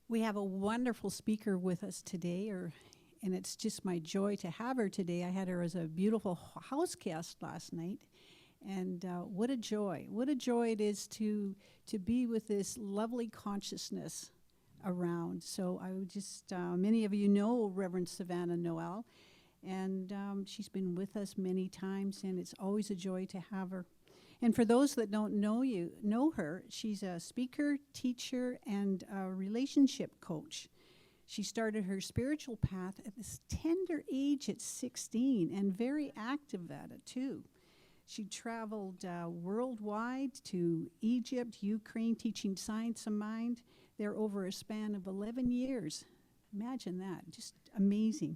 We have a wonderful speaker with us today, and it's just my joy to have her today. I had her as a beautiful house guest last night, and what a joy! What a joy it is to be with this lovely consciousness around. So I would just, many of you know Reverend Savanna Noelle, and she's been with us many times, and it's always a joy to have her. And for those that don't know her, she's a speaker, teacher, and a relationship coach. She started her spiritual path at this tender age at 16 and very active at it too. She traveled worldwide to Egypt, Ukraine, teaching science of mind there over a span of 11 years. Imagine that, just amazing.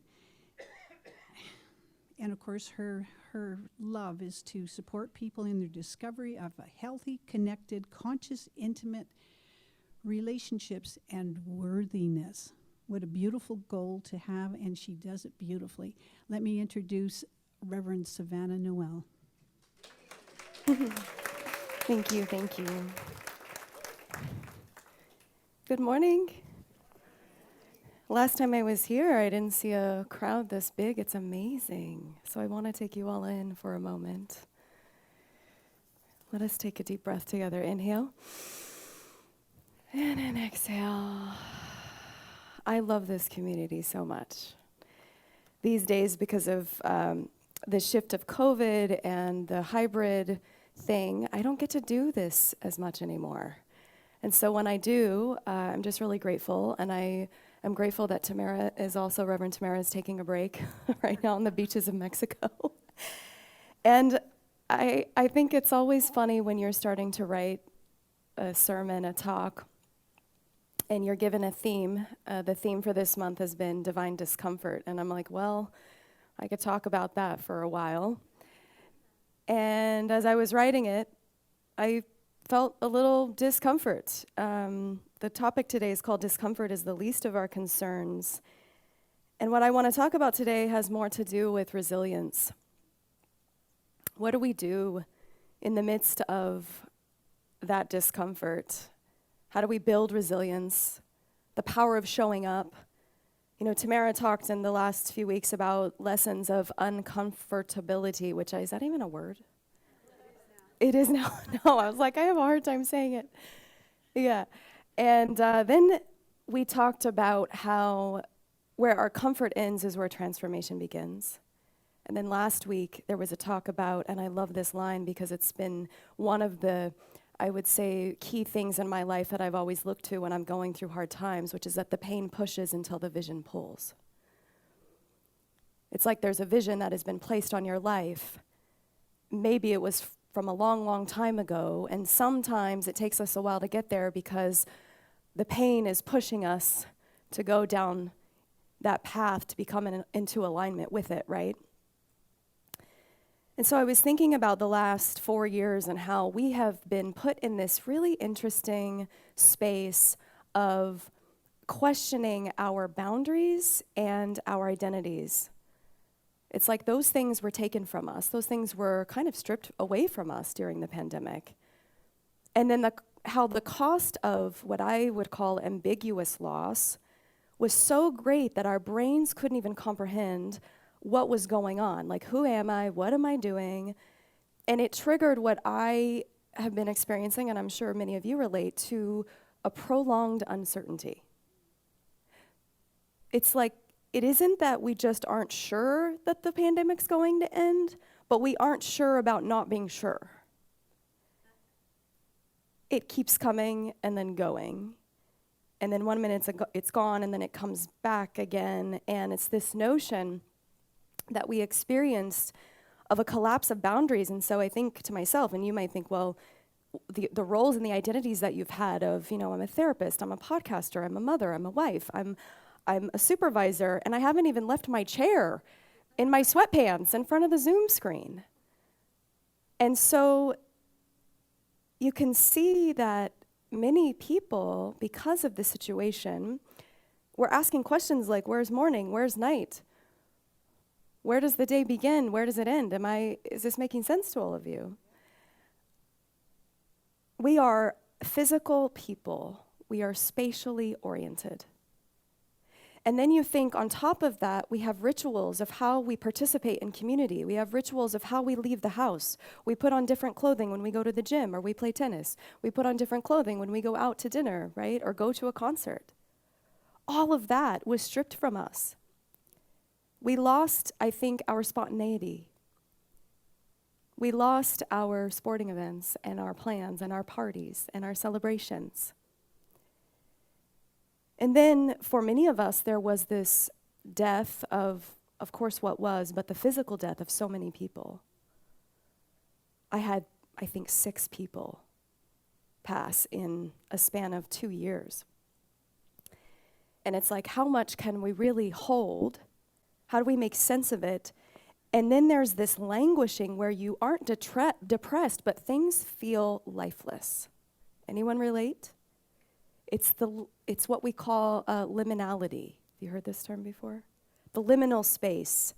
And of course, her love is to support people in their discovery of a healthy, connected, conscious, intimate relationships and worthiness. What a beautiful goal to have, and she does it beautifully. Let me introduce Reverend Savanna Noelle. Thank you. Good morning. Last time I was here, I didn't see a crowd this big. It's amazing. So I want to take you all in for a moment. Let us take a deep breath together. Inhale. And then exhale. I love this community so much. These days, because of the shift of COVID and the hybrid thing, I don't get to do this as much anymore. And so when I do, I'm just really grateful. And I'm grateful that Reverend Tamara is taking a break right now on the beaches of Mexico. And I think it's always funny when you're starting to write a sermon, a talk, and you're given a theme. The theme for this month has been divine discomfort. And I'm like, well, I could talk about that for a while. And as I was writing it, I felt a little discomfort. The topic today is called Discomfort is the Least of Our Concerns. And what I want to talk about today has more to do with resilience. What do we do in the midst of that discomfort? How do we build resilience? The power of showing up. You know, Tamara talked in the last few weeks about lessons of uncomfortability, which is that even a word? It is now. No, I was like, I have a hard time saying it. Yeah. And then we talked about how where our comfort ends is where transformation begins. And then last week, there was a talk about, and I love this line because it's been one of the, I would say, key things in my life that I've always looked to when I'm going through hard times, which is that the pain pushes until the vision pulls. It's like there's a vision that has been placed on your life. Maybe it was from a long, long time ago, and sometimes it takes us a while to get there because the pain is pushing us to go down that path to become into alignment with it, right? And so I was thinking about the last 4 years and how we have been put in this really interesting space of questioning our boundaries and our identities. It's like those things were taken from us. Those things were kind of stripped away from us during the pandemic. And then how the cost of what I would call ambiguous loss was so great that our brains couldn't even comprehend what was going on. Like, who am I? What am I doing? And it triggered what I have been experiencing, and I'm sure many of you relate to, a prolonged uncertainty. It's like, it isn't that we just aren't sure that the pandemic's going to end, but we aren't sure about not being sure. It keeps coming and then going. And then 1 minute it's gone, and then it comes back again. And it's this notion that we experienced of a collapse of boundaries. And so I think to myself, and you might think, well, the roles and the identities that you've had of, I'm a therapist, I'm a podcaster, I'm a mother, I'm a wife, I'm a supervisor, and I haven't even left my chair in my sweatpants in front of the Zoom screen. And so you can see that many people, because of this situation, were asking questions like, where's morning? Where's night? Where does the day begin? Where does it end? Is this making sense to all of you? We are physical people. We are spatially oriented. And then you think on top of that, we have rituals of how we participate in community. We have rituals of how we leave the house. We put on different clothing when we go to the gym or we play tennis. We put on different clothing when we go out to dinner, right? Or go to a concert. All of that was stripped from us. We lost, I think, our spontaneity. We lost our sporting events and our plans and our parties and our celebrations. And then for many of us, there was this death of course, what was, but the physical death of so many people. I had, I think, 6 people pass in a span of 2 years. And it's like, how much can we really hold? How do we make sense of it? And then there's this languishing where you aren't depressed, but things feel lifeless. Anyone relate? It's what we call liminality. Have you heard this term before? The liminal space.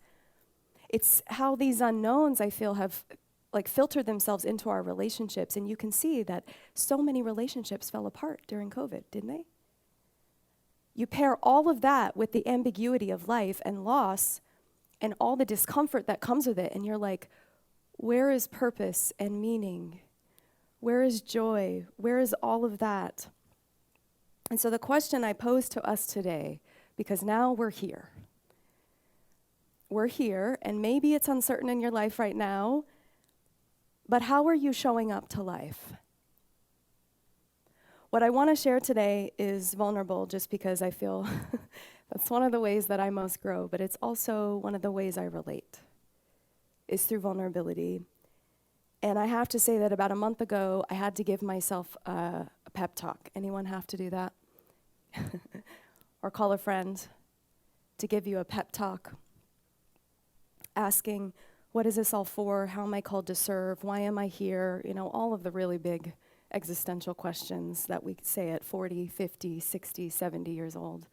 It's how these unknowns, I feel, have like filtered themselves into our relationships. And you can see that so many relationships fell apart during COVID, didn't they? You pair all of that with the ambiguity of life and loss and all the discomfort that comes with it, and you're like, where is purpose and meaning? Where is joy? Where is all of that? And so the question I pose to us today, because now we're here, and maybe it's uncertain in your life right now, but how are you showing up to life? What I want to share today is vulnerable just because I feel that's one of the ways that I most grow, but it's also one of the ways I relate, is through vulnerability. And I have to say that about a month ago, I had to give myself a pep talk. Anyone have to do that? Or call a friend to give you a pep talk, asking, what is this all for? How am I called to serve? Why am I here? You know, all of the really big existential questions that we say at 40, 50, 60, 70 years old.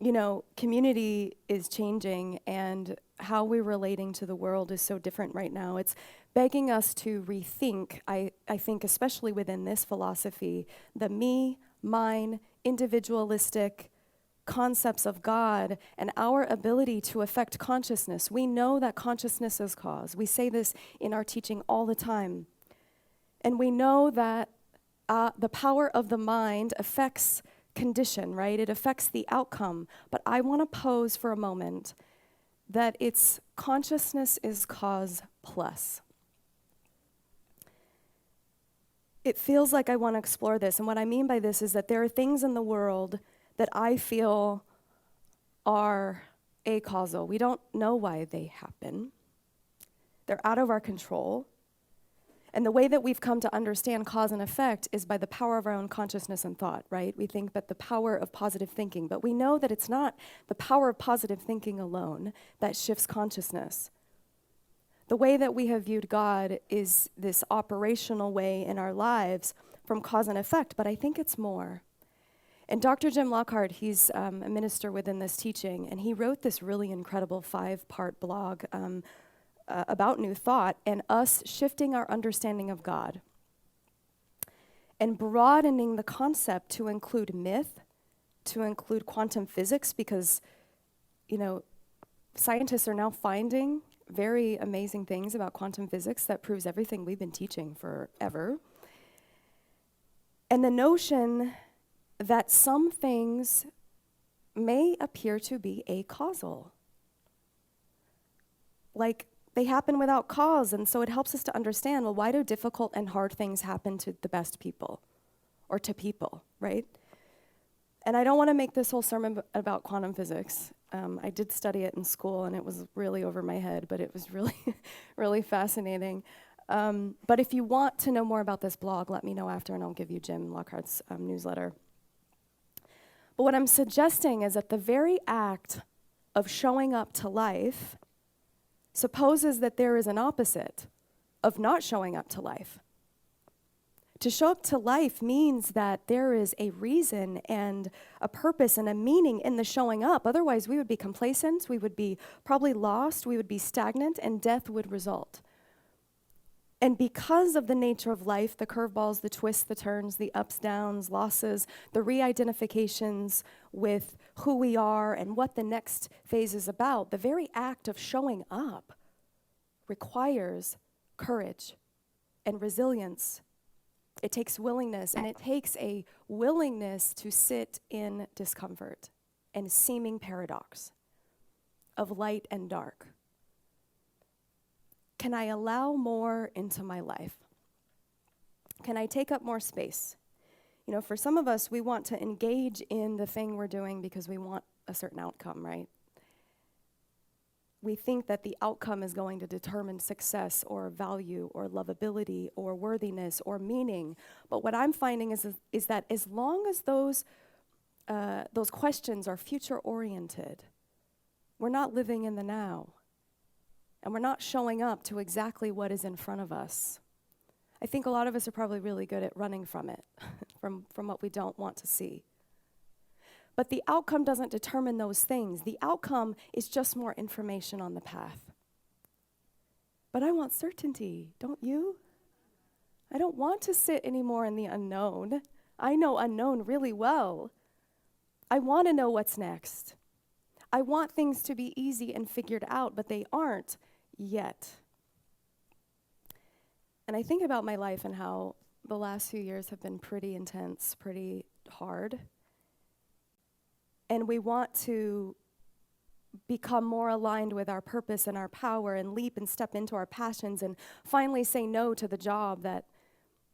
You know, community is changing, and how we're relating to the world is so different right now. It's begging us to rethink, I think, especially within this philosophy, the me, mine, individualistic concepts of God and our ability to affect consciousness. We know that consciousness is cause. We say this in our teaching all the time. And we know that the power of the mind affects condition, right? It affects the outcome. But I want to pose for a moment that it's consciousness is cause plus. It feels like I want to explore this. And what I mean by this is that there are things in the world that I feel are acausal. We don't know why they happen. They're out of our control. And the way that we've come to understand cause and effect is by the power of our own consciousness and thought, right? We think that the power of positive thinking, but we know that it's not the power of positive thinking alone that shifts consciousness. The way that we have viewed God is this operational way in our lives from cause and effect, but I think it's more. And Dr. Jim Lockhart, he's a minister within this teaching, and he wrote this really incredible 5-part blog about New Thought and us shifting our understanding of God and broadening the concept to include myth, to include quantum physics, because, you know, scientists are now finding very amazing things about quantum physics that proves everything we've been teaching forever. And the notion that some things may appear to be acausal. Like, they happen without cause, and so it helps us to understand, well, why do difficult and hard things happen to the best people, or to people, right? And I don't want to make this whole sermon about quantum physics. I did study it in school, and it was really over my head, but it was really, really fascinating. But if you want to know more about this blog, let me know after, and I'll give you Jim Lockhart's newsletter. But what I'm suggesting is that the very act of showing up to life supposes that there is an opposite of not showing up to life. To show up to life means that there is a reason and a purpose and a meaning in the showing up. Otherwise, we would be complacent, we would be probably lost, we would be stagnant, and death would result. And because of the nature of life, the curveballs, the twists, the turns, the ups, downs, losses, the re-identifications with who we are and what the next phase is about, the very act of showing up requires courage and resilience. It takes willingness, and it takes a willingness to sit in discomfort and seeming paradox of light and dark. Can I allow more into my life? Can I take up more space? You know, for some of us, we want to engage in the thing we're doing because we want a certain outcome, right? We think that the outcome is going to determine success or value or lovability or worthiness or meaning. But what I'm finding is that as long as those questions are future-oriented, we're not living in the now. And we're not showing up to exactly what is in front of us. I think a lot of us are probably really good at running from it, from what we don't want to see. But the outcome doesn't determine those things. The outcome is just more information on the path. But I want certainty, don't you? I don't want to sit anymore in the unknown. I know unknown really well. I want to know what's next. I want things to be easy and figured out, but they aren't yet. And I think about my life and how the last few years have been pretty intense, pretty hard. And we want to become more aligned with our purpose and our power and leap and step into our passions and finally say no to the job that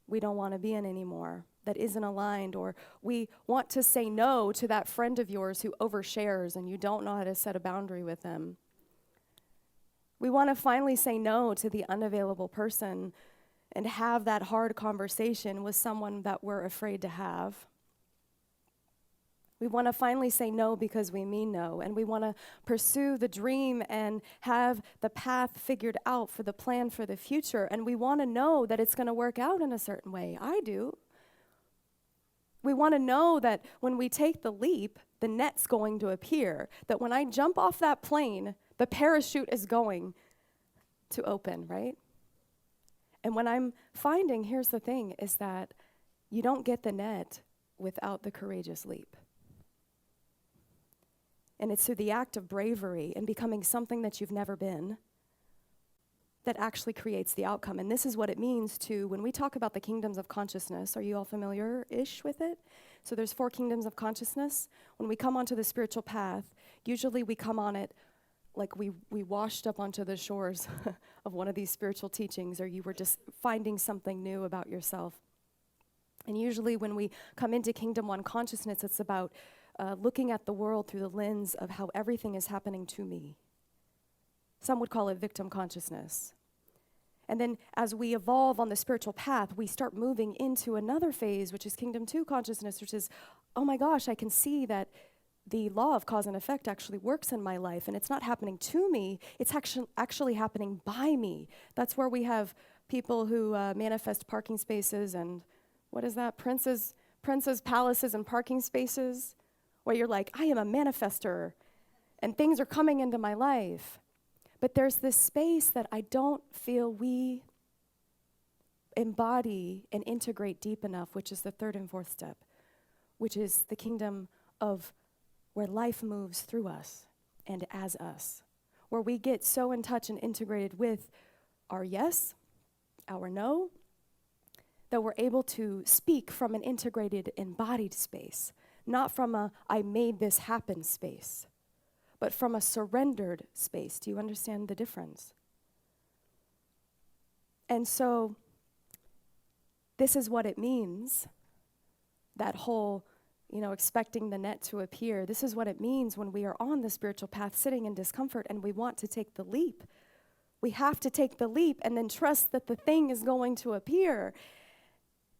we don't want to be in anymore, that isn't aligned, or we want to say no to that friend of yours who overshares and you don't know how to set a boundary with them. We want to finally say no to the unavailable person and have that hard conversation with someone that we're afraid to have. We want to finally say no because we mean no, and we want to pursue the dream and have the path figured out for the plan for the future, and we want to know that it's going to work out in a certain way. I do. We want to know that when we take the leap, the net's going to appear, that when I jump off that plane, the parachute is going to open, right? And when I'm finding, here's the thing, is that you don't get the net without the courageous leap. And it's through the act of bravery and becoming something that you've never been that actually creates the outcome. And this is what it means to, when we talk about the kingdoms of consciousness, are you all familiar-ish with it? So there's 4 kingdoms of consciousness. When we come onto the spiritual path, usually we come on it like we washed up onto the shores of one of these spiritual teachings, or you were just finding something new about yourself. And usually when we come into Kingdom 1 consciousness, it's about looking at the world through the lens of how everything is happening to me. Some would call it victim consciousness. And then as we evolve on the spiritual path, we start moving into another phase, which is Kingdom 2 consciousness, which is, oh my gosh, I can see that the law of cause and effect actually works in my life, and it's not happening to me, it's actually happening by me. That's where we have people who manifest parking spaces and, what is that, princes, palaces, and parking spaces, where you're like, I am a manifester, and things are coming into my life. But there's this space that I don't feel we embody and integrate deep enough, which is the 3rd and 4th step, which is the kingdom of where life moves through us and as us, where we get so in touch and integrated with our yes, our no, that we're able to speak from an integrated, embodied space, not from a I made this happen space, but from a surrendered space. Do you understand the difference? And so this is what it means, that whole, expecting the net to appear. This is what it means when we are on the spiritual path, sitting in discomfort, and we want to take the leap. We have to take the leap and then trust that the thing is going to appear.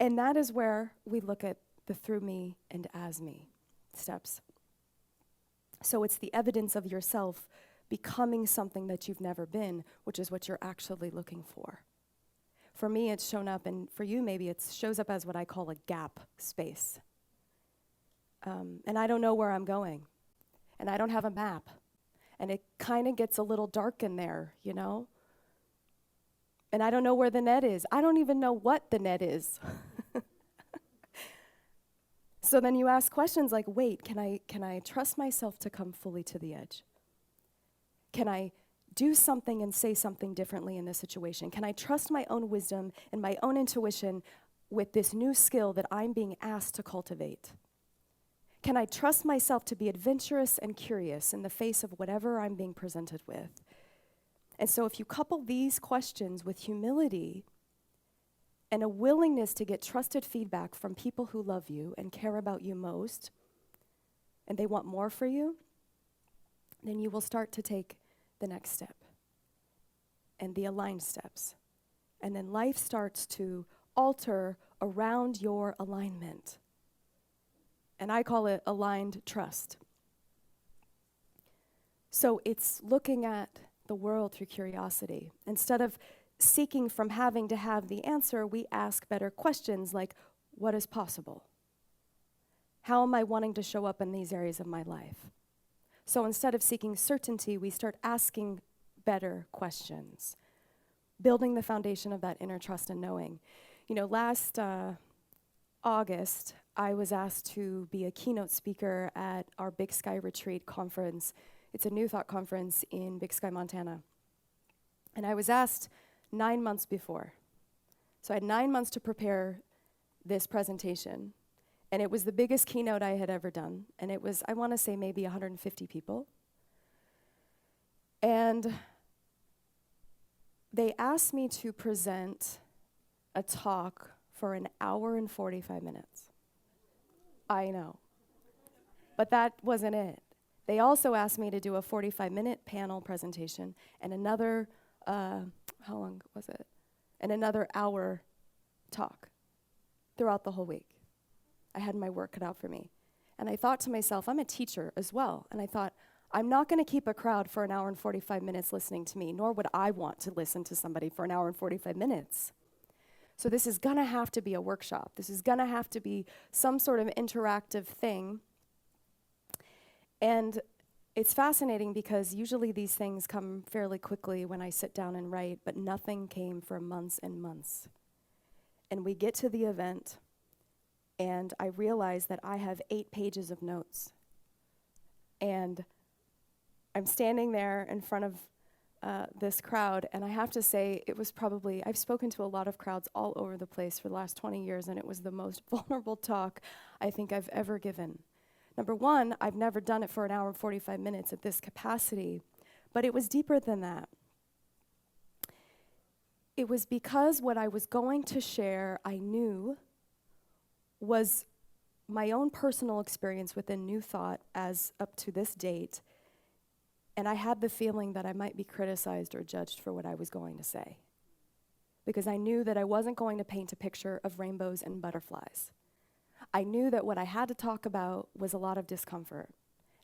And that is where we look at the through me and as me steps. So it's the evidence of yourself becoming something that you've never been, which is what you're actually looking for. For me, it's shown up, and for you, maybe it shows up as what I call a gap space. And I don't know where I'm going, and I don't have a map, and it kind of gets a little dark in there, And I don't know where the net is. I don't even know what the net is. So then you ask questions like, wait, can I trust myself to come fully to the edge? Can I do something and say something differently in this situation? Can I trust my own wisdom and my own intuition with this new skill that I'm being asked to cultivate? Can I trust myself to be adventurous and curious in the face of whatever I'm being presented with? And so if you couple these questions with humility and a willingness to get trusted feedback from people who love you and care about you most, and they want more for you, then you will start to take the next step and the aligned steps. And then life starts to alter around your alignment. And I call it aligned trust. So it's looking at the world through curiosity. Instead of seeking from having to have the answer, we ask better questions like, what is possible? How am I wanting to show up in these areas of my life? So instead of seeking certainty, we start asking better questions, building the foundation of that inner trust and knowing. You know, last August, I was asked to be a keynote speaker at our Big Sky Retreat conference. It's a New Thought conference in Big Sky, Montana. And I was asked 9 months before. So I had 9 months to prepare this presentation. And it was the biggest keynote I had ever done. And it was, I want to say, maybe 150 people. And they asked me to present a talk for an hour and 45 minutes. I know. But that wasn't it. They also asked me to do a 45-minute panel presentation and another, how long was it? And another hour talk throughout the whole week. I had my work cut out for me. And I thought to myself, I'm a teacher as well. And I thought, I'm not going to keep a crowd for an hour and 45 minutes listening to me, nor would I want to listen to somebody for an hour and 45 minutes. So this is going to have to be a workshop. This is going to have to be some sort of interactive thing. And it's fascinating because usually these things come fairly quickly when I sit down and write, but nothing came for months and months. And we get to the event, and I realize that I have 8 pages of notes. And I'm standing there in front of this crowd, and I have to say, it was probably, I've spoken to a lot of crowds all over the place for the last 20 years, and it was the most vulnerable talk I think I've ever given. Number one, I've never done it for an hour and 45 minutes at this capacity, but it was deeper than that. It was because what I was going to share, I knew, was my own personal experience within New Thought as up to this date, and I had the feeling that I might be criticized or judged for what I was going to say, because I knew that I wasn't going to paint a picture of rainbows and butterflies. I knew that what I had to talk about was a lot of discomfort.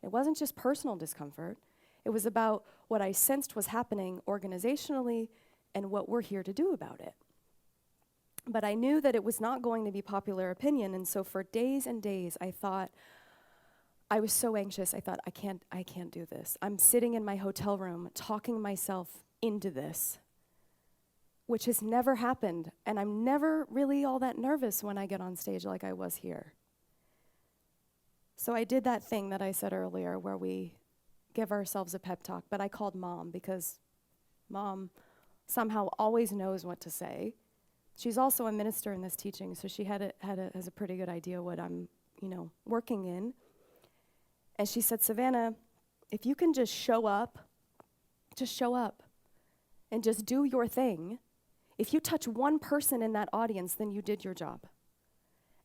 It wasn't just personal discomfort. It was about what I sensed was happening organizationally and what we're here to do about it. But I knew that it was not going to be popular opinion, and so for days and days I thought, I was so anxious, I thought, I can't do this. I'm sitting in my hotel room talking myself into this, which has never happened, and I'm never really all that nervous when I get on stage like I was here. So I did that thing that I said earlier where we give ourselves a pep talk, but I called Mom because Mom somehow always knows what to say. She's also a minister in this teaching, so she has a pretty good idea what I'm, working in. And she said, Savanna, if you can just show up and just do your thing. If you touch one person in that audience, then you did your job.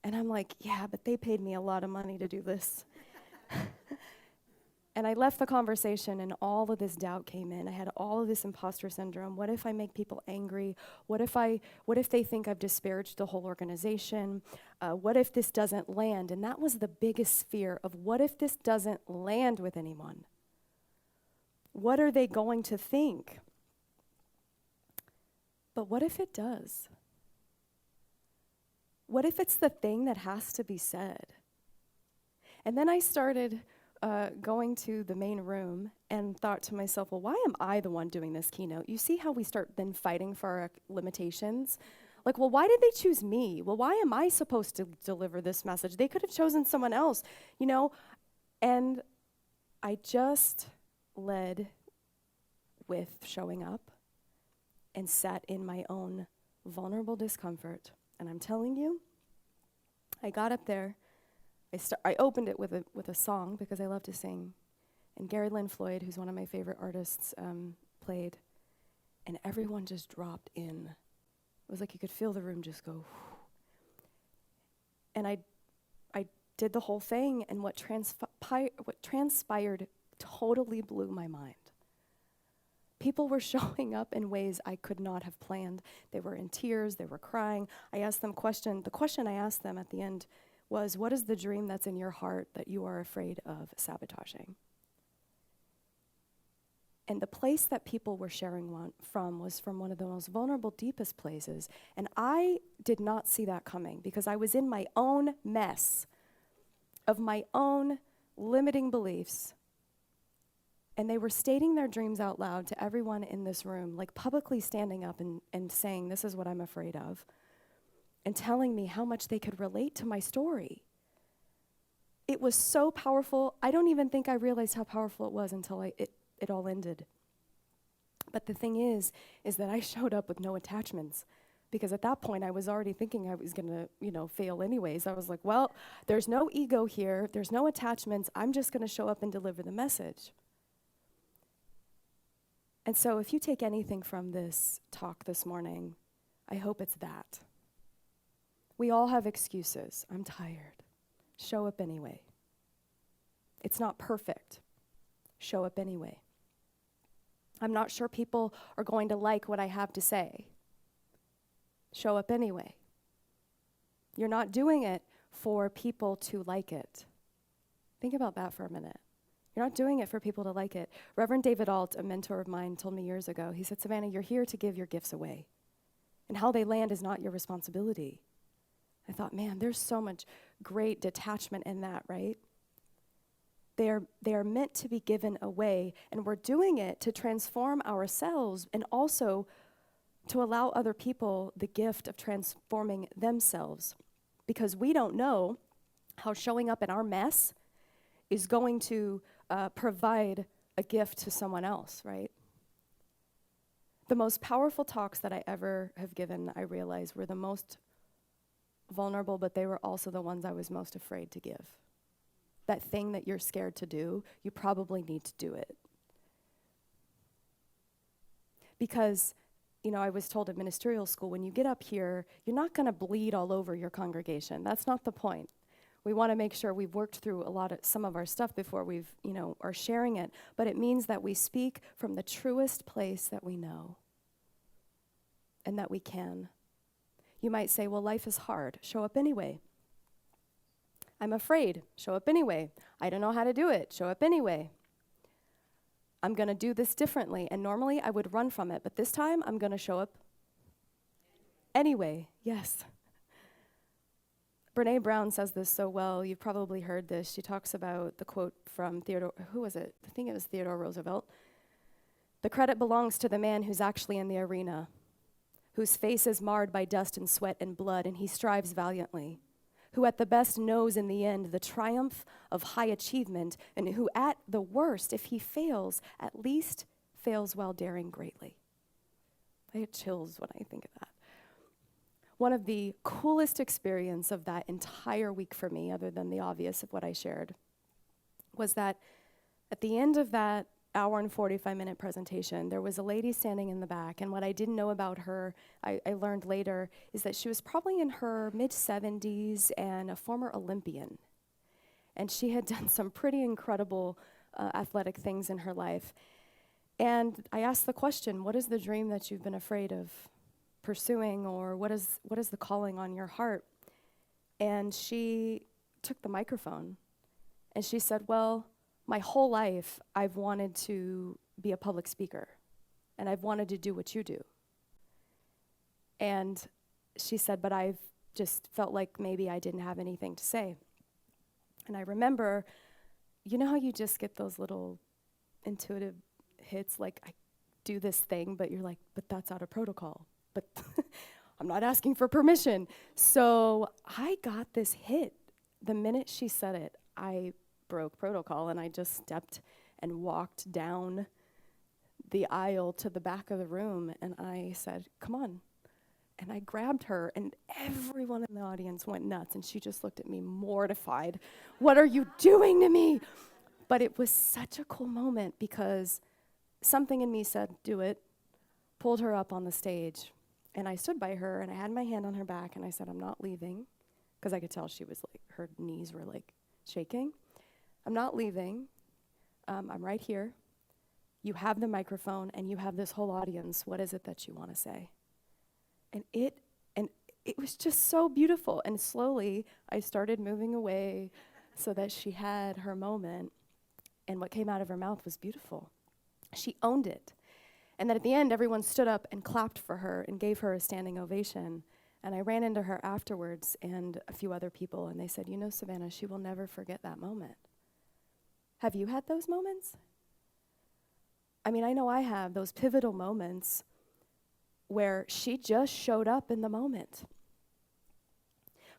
And I'm like, yeah, but they paid me a lot of money to do this. And I left the conversation and all of this doubt came in. I had all of this imposter syndrome. What if I make people angry? What if they think I've disparaged the whole organization? What if this doesn't land? And that was the biggest fear of what if this doesn't land with anyone? What are they going to think? But what if it does? What if it's the thing that has to be said? And then I started going to the main room and thought to myself, well, why am I the one doing this keynote? You see how we start then fighting for our limitations? Like, well, why did they choose me? Well, why am I supposed to deliver this message? They could have chosen someone else, you know? And I just led with showing up and sat in my own vulnerable discomfort. And I'm telling you, I got up there. I opened it with a song because I love to sing. And Gary Lynn Floyd, who's one of my favorite artists, played. And everyone just dropped in. It was like you could feel the room just go. Whew. And I did the whole thing, and what transpired totally blew my mind. People were showing up in ways I could not have planned. They were in tears, they were crying. I asked them the question I asked them at the end was, what is the dream that's in your heart that you are afraid of sabotaging? And the place that people were sharing from was from one of the most vulnerable, deepest places. And I did not see that coming because I was in my own mess of my own limiting beliefs. And they were stating their dreams out loud to everyone in this room, like publicly standing up and saying, this is what I'm afraid of, and telling me how much they could relate to my story. It was so powerful. I don't even think I realized how powerful it was until it all ended. But the thing is that I showed up with no attachments, because at that point I was already thinking I was gonna, fail anyways. I was like, well, there's no ego here, there's no attachments, I'm just gonna show up and deliver the message. And so if you take anything from this talk this morning, I hope it's that. We all have excuses. I'm tired. Show up anyway. It's not perfect. Show up anyway. I'm not sure people are going to like what I have to say. Show up anyway. You're not doing it for people to like it. Think about that for a minute. You're not doing it for people to like it. Reverend David Alt, a mentor of mine, told me years ago, he said, Savanna, you're here to give your gifts away. And how they land is not your responsibility. I thought, man, there's so much great detachment in that, right? They are meant to be given away, and we're doing it to transform ourselves and also to allow other people the gift of transforming themselves, because we don't know how showing up in our mess is going to provide a gift to someone else, right? The most powerful talks that I ever have given, I realized, were the most vulnerable, but they were also the ones I was most afraid to give. That thing that you're scared to do, you probably need to do it. Because, I was told at ministerial school, when you get up here, you're not going to bleed all over your congregation. That's not the point. We want to make sure we've worked through some of our stuff before we've, are sharing it. But it means that we speak from the truest place that we know and that we can. You might say, well, life is hard. Show up anyway. I'm afraid. Show up anyway. I don't know how to do it. Show up anyway. I'm going to do this differently. And normally I would run from it. But this time I'm going to show up anyway. Yes. Brene Brown says this so well. You've probably heard this. She talks about the quote from who was it? I think it was Theodore Roosevelt. The credit belongs to the man who's actually in the arena, whose face is marred by dust and sweat and blood, and he strives valiantly, who at the best knows in the end the triumph of high achievement, and who at the worst, if he fails, at least fails while daring greatly. I get chills when I think of that. One of the coolest experience of that entire week for me, other than the obvious of what I shared, was that at the end of that hour and 45-minute presentation, there was a lady standing in the back, and what I didn't know about her, I learned later, is that she was probably in her mid-70s and a former Olympian. And she had done some pretty incredible athletic things in her life. And I asked the question, what is the dream that you've been afraid of pursuing, or what is the calling on your heart? And she took the microphone and she said, well, my whole life I've wanted to be a public speaker, and I've wanted to do what you do. And she said, but I've just felt like maybe I didn't have anything to say. And I remember, you know how you just get those little intuitive hits, like I do this thing, but you're like, but that's out of protocol. But I'm not asking for permission. So I got this hit. The minute she said it, I broke protocol and I just stepped and walked down the aisle to the back of the room and I said, come on. And I grabbed her and everyone in the audience went nuts and she just looked at me mortified. What are you doing to me? But it was such a cool moment because something in me said, do it, pulled her up on the stage. And I stood by her and I had my hand on her back and I said, I'm not leaving. Because I could tell she was like, her knees were like shaking. I'm not leaving. I'm right here. You have the microphone and you have this whole audience. What is it that you want to say? And it was just so beautiful. And slowly I started moving away so that she had her moment. And what came out of her mouth was beautiful. She owned it. And then at the end, everyone stood up and clapped for her and gave her a standing ovation. And I ran into her afterwards and a few other people, and they said, you know, Savanna, she will never forget that moment. Have you had those moments? I mean, I know I have those pivotal moments where she just showed up in the moment.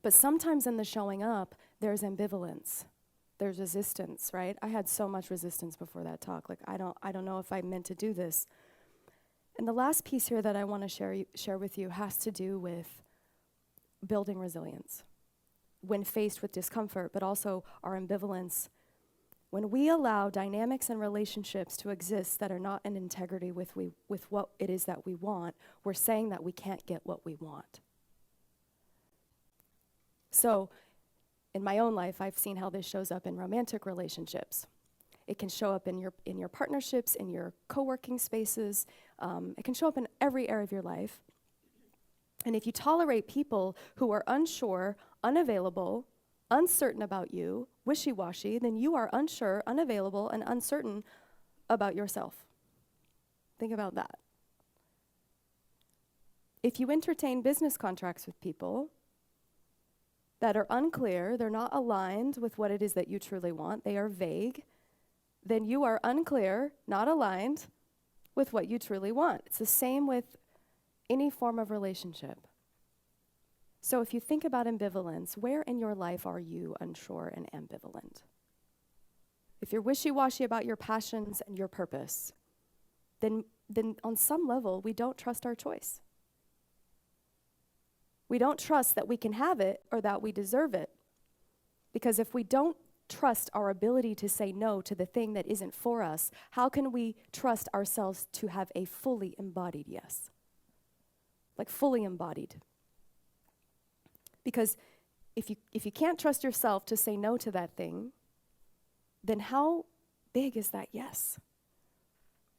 But sometimes in the showing up, there's ambivalence. There's resistance, right? I had so much resistance before that talk. Like, I don't know if I meant to do this. And the last piece here that I want to share with you has to do with building resilience when faced with discomfort, but also our ambivalence. When we allow dynamics and relationships to exist that are not in integrity with what it is that we want, we're saying that we can't get what we want. So, in my own life, I've seen how this shows up in romantic relationships. It can show up in your partnerships, in your co-working spaces. It can show up in every area of your life. And if you tolerate people who are unsure, unavailable, uncertain about you, wishy-washy, then you are unsure, unavailable, and uncertain about yourself. Think about that. If you entertain business contracts with people that are unclear, they're not aligned with what it is that you truly want, they are vague, then you are unclear, not aligned with what you truly want. It's the same with any form of relationship. So if you think about ambivalence, where in your life are you unsure and ambivalent? If you're wishy-washy about your passions and your purpose, then on some level, we don't trust our choice. We don't trust that we can have it or that we deserve it. Because if we don't trust our ability to say no to the thing that isn't for us, how can we trust ourselves to have a fully embodied yes? Like fully embodied. Because if you can't trust yourself to say no to that thing, then how big is that yes?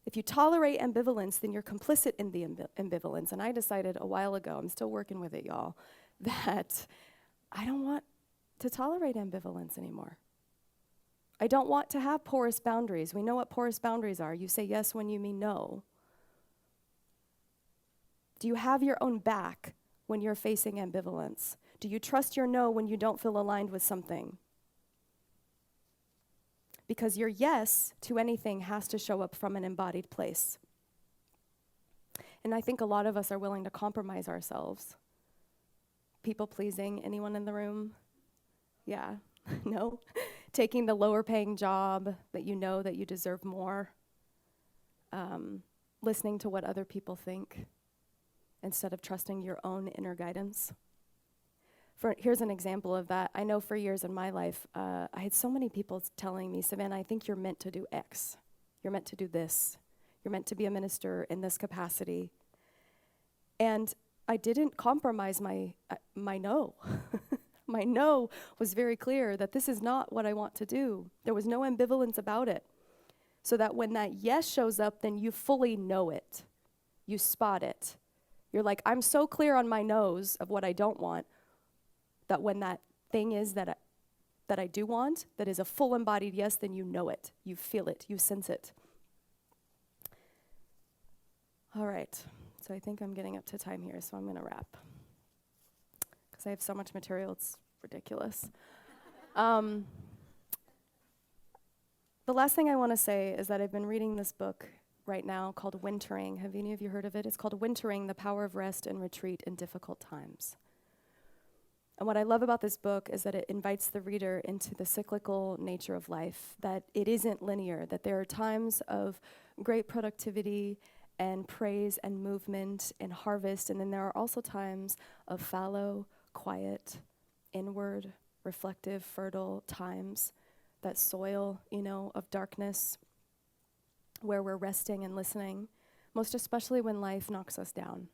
If you tolerate ambivalence, then you're complicit in the ambivalence. And I decided a while ago, I'm still working with it, y'all, that I don't want to tolerate ambivalence anymore. I don't want to have porous boundaries. We know what porous boundaries are. You say yes when you mean no. Do you have your own back when you're facing ambivalence? Do you trust your no when you don't feel aligned with something? Because your yes to anything has to show up from an embodied place. And I think a lot of us are willing to compromise ourselves. People pleasing, anyone in the room? Yeah, no? Taking the lower paying job that you deserve more. Listening to what other people think instead of trusting your own inner guidance. Here's an example of that. I know for years in my life, I had so many people telling me, Savanna, I think you're meant to do X. You're meant to do this. You're meant to be a minister in this capacity. And I didn't compromise my no. My no was very clear that this is not what I want to do. There was no ambivalence about it. So that when that yes shows up, then you fully know it. You spot it. You're like, I'm so clear on my no's of what I don't want, that when that thing is that I do want, that is a full embodied yes, then you know it. You feel it. You sense it. All right. So I think I'm getting up to time here, so I'm going to wrap. Because I have so much material, it's ridiculous. The last thing I want to say is that I've been reading this book right now called Wintering. Have any of you heard of it? It's called Wintering, The Power of Rest and Retreat in Difficult Times. And what I love about this book is that it invites the reader into the cyclical nature of life, that it isn't linear, that there are times of great productivity and praise and movement and harvest, and then there are also times of fallow, quiet, inward, reflective, fertile times, that soil, of darkness, where we're resting and listening, most especially when life knocks us down.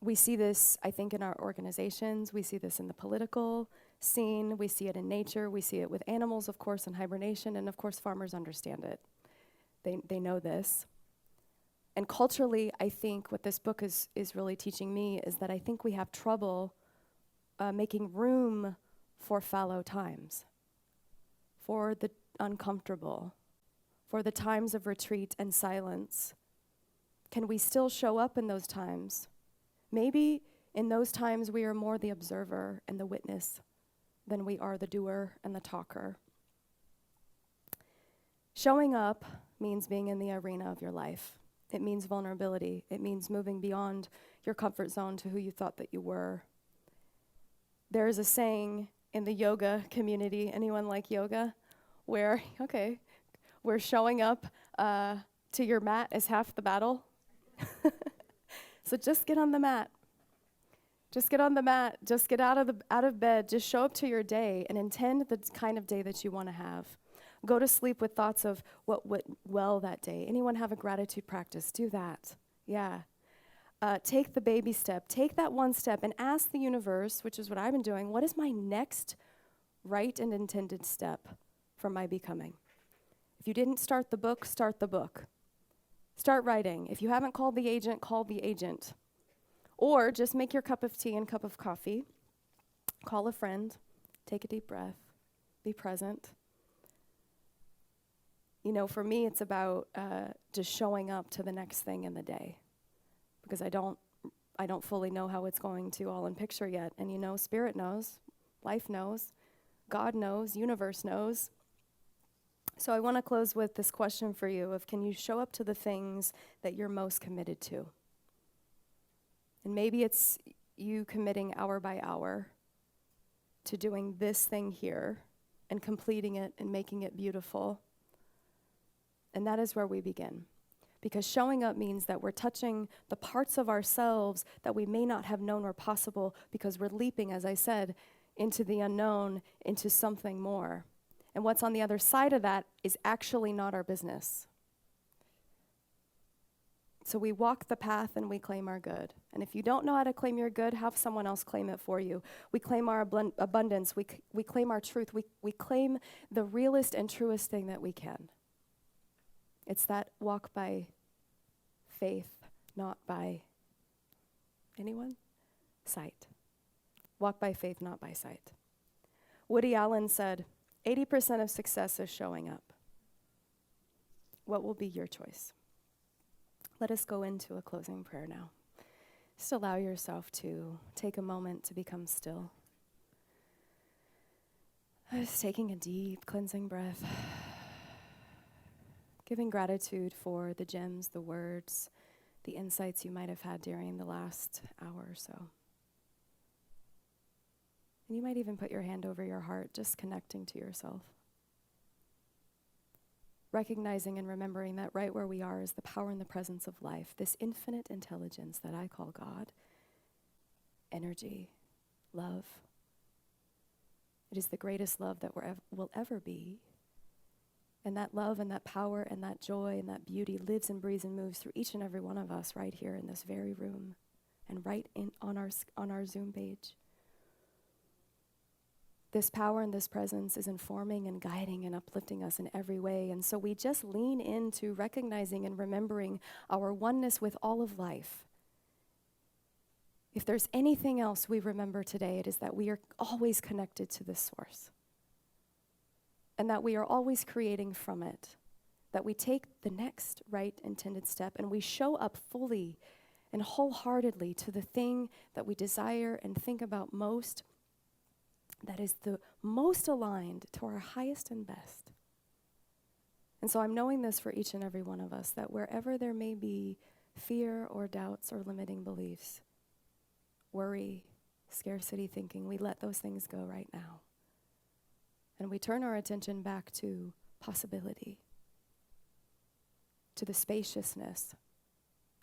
We see this, I think, in our organizations. We see this in the political scene. We see it in nature. We see it with animals, of course, in hibernation. And of course, farmers understand it. They know this. And culturally, I think what this book is really teaching me is that I think we have trouble making room for fallow times, for the uncomfortable, for the times of retreat and silence. Can we still show up in those times? Maybe in those times we are more the observer and the witness than we are the doer and the talker. Showing up means being in the arena of your life. It means vulnerability. It means moving beyond your comfort zone to who you thought that you were. There is a saying in the yoga community, anyone like yoga, where showing up to your mat is half the battle. So just get on the mat. Just get on the mat. Just get out of bed. Just show up to your day and intend the kind of day that you want to have. Go to sleep with thoughts of what went well that day. Anyone have a gratitude practice? Do that. Yeah. Take the baby step. Take that one step and ask the universe, which is what I've been doing, what is my next right and intended step for my becoming? If you didn't start the book, start the book. Start writing. If you haven't called the agent, call the agent. Or just make your cup of tea and cup of coffee. Call a friend. Take a deep breath. Be present. For me, it's about just showing up to the next thing in the day, because I don't fully know how it's going to all in picture yet. And Spirit knows, life knows, God knows, universe knows. So I want to close with this question for you of, can you show up to the things that you're most committed to? And maybe it's you committing hour by hour to doing this thing here and completing it and making it beautiful. And that is where we begin. Because showing up means that we're touching the parts of ourselves that we may not have known were possible, because we're leaping, as I said, into the unknown, into something more. And what's on the other side of that is actually not our business. So we walk the path and we claim our good. And if you don't know how to claim your good, have someone else claim it for you. We claim our abundance. We claim our truth. We claim the realest and truest thing that we can. It's that walk by faith, not by anyone? Sight. Walk by faith, not by sight. Woody Allen said, 80% of success is showing up. What will be your choice? Let us go into a closing prayer now. Just allow yourself to take a moment to become still. Just taking a deep cleansing breath. Giving gratitude for the gems, the words, the insights you might have had during the last hour or so. And you might even put your hand over your heart, just connecting to yourself. Recognizing and remembering that right where we are is the power and the presence of life, this infinite intelligence that I call God, energy, love. It is the greatest love that will ever be. And that love and that power and that joy and that beauty lives and breathes and moves through each and every one of us right here in this very room and right on our Zoom page. This power and this presence is informing and guiding and uplifting us in every way. And so we just lean into recognizing and remembering our oneness with all of life. If there's anything else we remember today, it is that we are always connected to this source. And that we are always creating from it. That we take the next right intended step and we show up fully and wholeheartedly to the thing that we desire and think about most, that is the most aligned to our highest and best. And so I'm knowing this for each and every one of us, that wherever there may be fear or doubts or limiting beliefs, worry, scarcity thinking, we let those things go right now. And we turn our attention back to possibility, to the spaciousness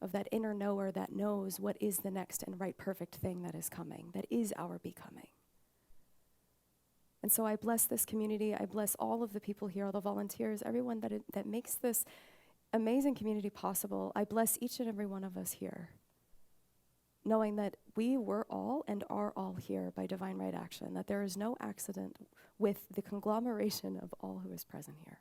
of that inner knower that knows what is the next and right perfect thing that is coming, that is our becoming. And so I bless this community. I bless all of the people here, all the volunteers, everyone that makes this amazing community possible. I bless each and every one of us here, knowing that we were all and are all here by divine right action, that there is no accident with the conglomeration of all who is present here.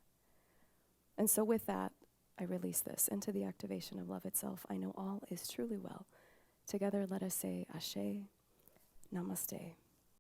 And so with that, I release this into the activation of love itself. I know all is truly well. Together, let us say Ashe, Namaste.